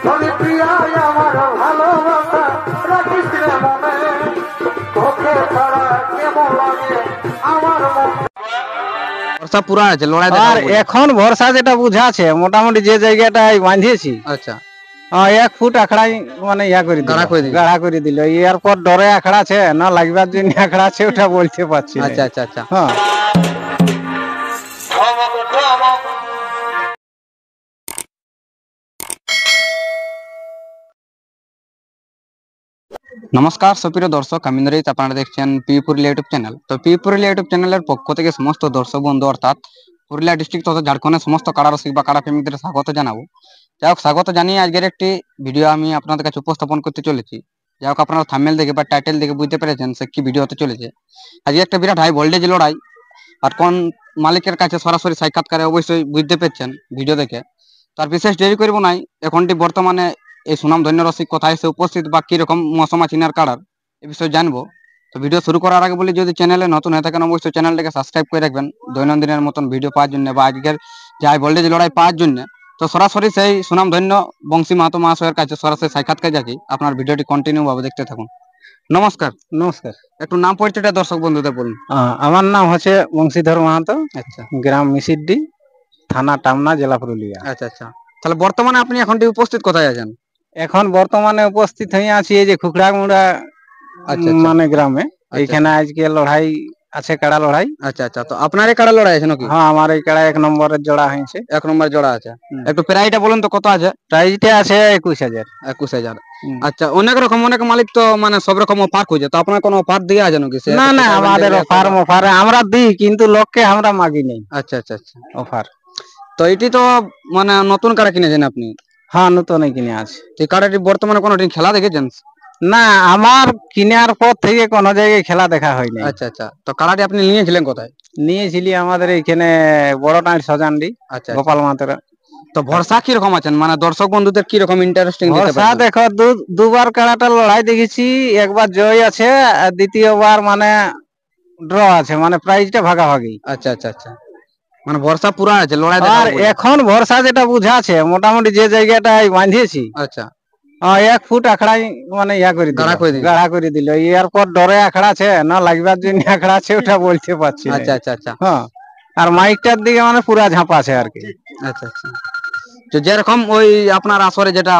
বলি প্রিয়াই আমার ভালোবাসা রাখিস রে মনে তোকে ছাড়া কেমন লাগে আমার মন। ভরসা পুরা আছে লড়াই আর এখন ভরসা যেটা বুঝাছে মোটামুটি যে জায়গাটায় বাঁধিয়েছি আচ্ছা 1 ফুট আখড়াই মানে ইয়া করে দিল, গাড়া করে দিল। এরপর ডরে আখড়া আছে না লাগবার জন্য আখড়া আছে ওটা বলতে পারছি না। আচ্ছা আচ্ছা আচ্ছা হ্যাঁ নমস্কার সুপ্রিয় দর্শক, আমি নরেশ, আপনারা দেখছেন পি পুরুলিয়া ইউটিউব চ্যানেল। তো পি পুরুলিয়া ইউটিউব চ্যানেলের পক্ষ থেকে সমস্ত দর্শক বন্ধু অর্থাৎ পুরুলিয়া ডিস্ট্রিক্ট তথা ঝাড়খণ্ডের সমস্ত কাড়া রসিক বা কাড়া প্রেমিকদের স্বাগত জানাবো। যাই হোক, স্বাগত জানিয়ে আজকের একটি ভিডিও আমি আপনাদের কাছে উপস্থাপন করতে চলেছি। যাই হোক, আপনারা থাম্বনেল দেখে বা টাইটেল দেখে বুঝতে পেরেছেন সে কি ভিডিও হতে চলেছে। আজকে একটা বিরাট হাই ভোল্টেজ লড়াই, আর কোন মালিকের কাছে সরাসরি সাক্ষাৎকারে অবশ্যই বুঝতে পেরেছেন ভিডিও দেখে। তার বিশেষ দেরি করবো নাই, এখনটি বর্তমানে এই সুনাম ধন্য রসিক কোথায় এসে উপস্থিত বা কিরকম মৌসুম চিনার কাড়ার এ বিষয়ে জানবো। তো ভিডিও শুরু করার আগে বলি, যদি চ্যানেলে নতুন হয়ে থাকেন অবশ্যই চ্যানেলটাকে সাবস্ক্রাইব করে রাখবেন দৈনন্দিনের মতন ভিডিও পাওয়ার জন্য বা আজকের যে হাই ভোল্টেজ লড়াই পাওয়ার জন্য। তো সরাসরি সেই সুনাম ধন্য বংশী মাহাতো মহাশয়ের কাছে সরাসরি সাক্ষাৎকার যাচ্ছি। আপনার ভিডিওটি কন্টিনিউ ভাবে দেখতে থাকুন। নমস্কার। নমস্কার। একটু নাম পরিচয়টা দর্শক বন্ধুদের বলুন। আমার নাম হচ্ছে বংশীধর মাহাতো, আচ্ছা গ্রাম মিসিড্ডি, থানা টামনা, জেলা পুরুলিয়া। আচ্ছা আচ্ছা, তাহলে বর্তমানে আপনি এখনটি উপস্থিত কোথায় আছেন? এখন বর্তমানে উপস্থিত হয়ে আছি এই যে খুকড়াগুড়া মানে গ্রামে। এইখানে আজকে লড়াই আছে, কাড়া লড়াই। আচ্ছা আচ্ছা, তো আপনার এই কাড়া লড়াই আছে নাকি? হ্যাঁ, আমার এই কাড়া 1 নম্বরের জোড়া হয়েছে। 1 নম্বর জোড়া আছে। একটু প্রাইসটা বলুন তো কত আছে? প্রাইসটা আছে 21,000। 21,000। আচ্ছা, অনেক রকম অনেক মালিক তো মানে সব রকম অফার খুঁজে, তো আপনার কোনো অফার দেওয়া আছে নাকি? না না, আমাদের অফার আমরা দিই, কিন্তু লোককে আমরা মাগি নেই। আচ্ছা আচ্ছা আচ্ছা, অফার। তো এটি তো মানে নতুন কাড়া কিনেছেন আপনি? হ্যাঁ, নতুন কিনে আছে। এই কাড়াটি বর্তমানে কোনো দিন খেলা দেখেছেন? না, আমার কেনার পর থেকে কোনো জায়গায় খেলা দেখা হয়নি। আচ্ছা আচ্ছা, তো কাড়াটি আপনি নিয়েছিলেন কোথায়? নিয়েছিলি আমাদের এইখানে বড় টাইট সজানডি, গোপাল মাহাতের। তো ভরসা কিরকম আছেন, মানে দর্শক বন্ধুদের কিরকম ইন্টারেস্টিং? ভরসা দেখো, দুবার কাড়াটা লড়াই দেখেছি, একবার জয় আছে আর দ্বিতীয়বার মানে ড্র আছে, মানে প্রাইজটা ভাগাভাগি। আচ্ছা আচ্ছা আচ্ছা, মানে ভরসা পুরা আছে লড়াই। আর এখন ভরসা যেটা বুঝাছে মোটামুটি যে জায়গাটায় বাঁধিয়েছি, আচ্ছা 1 ফুট আখড়াই মানে ইয়া করে দিল, গাড়া করে দিল। এরপর ডরে আখড়া আছে না লাগবার জন্য আখড়া আছে ওটা বলতে পারছি না। আচ্ছা আচ্ছা আচ্ছা, হ্যাঁ, আর মাইকটার দিকে মানে পুরা ঝাঁপা আছে আর কি। আচ্ছা আচ্ছা, তো যেরকম ওই আপনার আসরে যেটা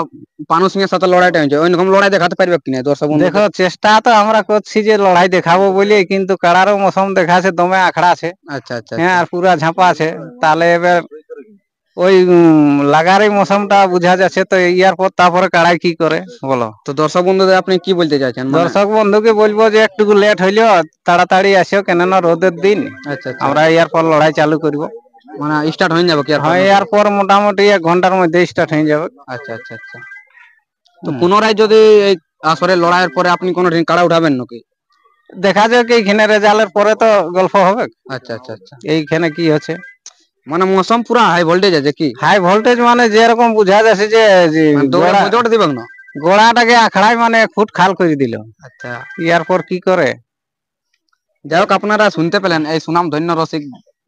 পানু সিং এর সাথে লড়াইটা হয়েছে ওই রকম লড়াই দেখাতে পারবে কিনা দর্শক বন্ধু? দেখো, চেষ্টা তো আমরা করছি যে লড়াই দেখাবো বলে, কিন্তু কাড়ারও মৌসুম দেখাছে, দমে আখড়া আছে। আচ্ছা আচ্ছা, হ্যাঁ, আর পুরা ঝাঁপা আছে। তাহলে এবার ওই লাগার এই মৌসুমটা বুঝা যাচ্ছে। তো ইয়ার পর তারপরে কাড়াই কি করে বলো? তো দর্শক বন্ধুদের আপনি কি বলতে চাইছেন? দর্শক বন্ধুকে বলবো যে একটু লেট হইলেও তাড়াতাড়ি আসো, কেননা রোদের দিন। আচ্ছা আচ্ছা, আমরা ইয়ার পর লড়াই চালু করবো, মানে স্টার্ট হয়ে যাবে কি? হ্যাঁ, ইয়ার পর মোটামুটি 1 ঘন্টার মধ্যে স্টার্ট হয়ে যাবে। আচ্ছা আচ্ছা আচ্ছা, তো পুনরায় যদি এই আসরে লড়াইয়ের পরে আপনি কোনো দিন কাড়া উঠাবেন নাকি? দেখা যাক, এইখানে রেজাল্টের পরে তো গল্প হবে। আচ্ছা আচ্ছা আচ্ছা, এইখানে কি হচ্ছে, মানে মৌসুম পুরা হাই ভোল্টেজ আছে কি? হাই ভোল্টেজ মানে যেরকম বুঝা যাচ্ছে যে দৌড় দিবেন না, গোড়াটাকে আখড়ায় মানে 1 ফুট খাল করে দিল। আচ্ছা, ইয়ার পর কি করে? যাই হোক, আপনারা শুনতে পেলেন এই সুনাম ধন্য রসিক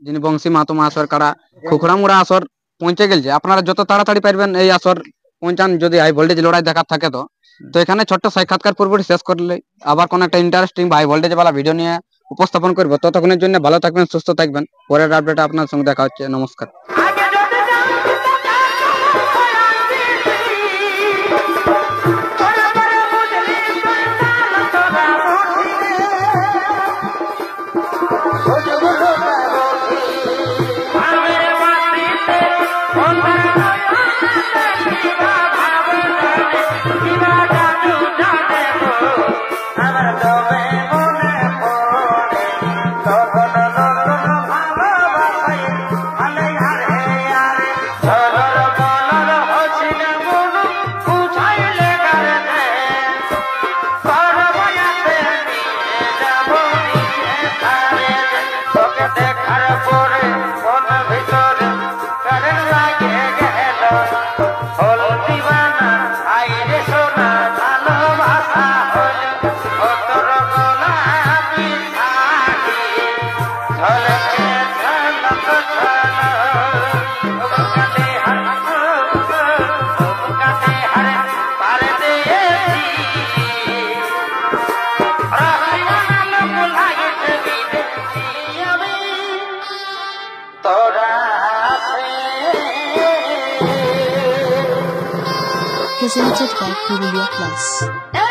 যিনি বংশী মাহাতো মহাশয়ের কাড়া খুখড়ামুড়া আসর পৌঁছে গেছে। আপনারা যত তাড়াতাড়ি পারবেন এই আসর পৌঁছান, যদি হাই ভোল্টেজ লড়াই দেখার থাকে। তো এখানে ছোট্ট সাক্ষাৎকার পূর্বটি শেষ করলে আবার কোন একটা ইন্টারেস্টিং হাই ভোল্টেজ वाला ভিডিও নিয়ে উপস্থাপন করব। ততক্ষণের জন্য ভালো থাকবেন, সুস্থ থাকবেন। পরের আপডেটে আপনার সঙ্গে দেখা হচ্ছে। নমস্কার। presented by Purulia Plus.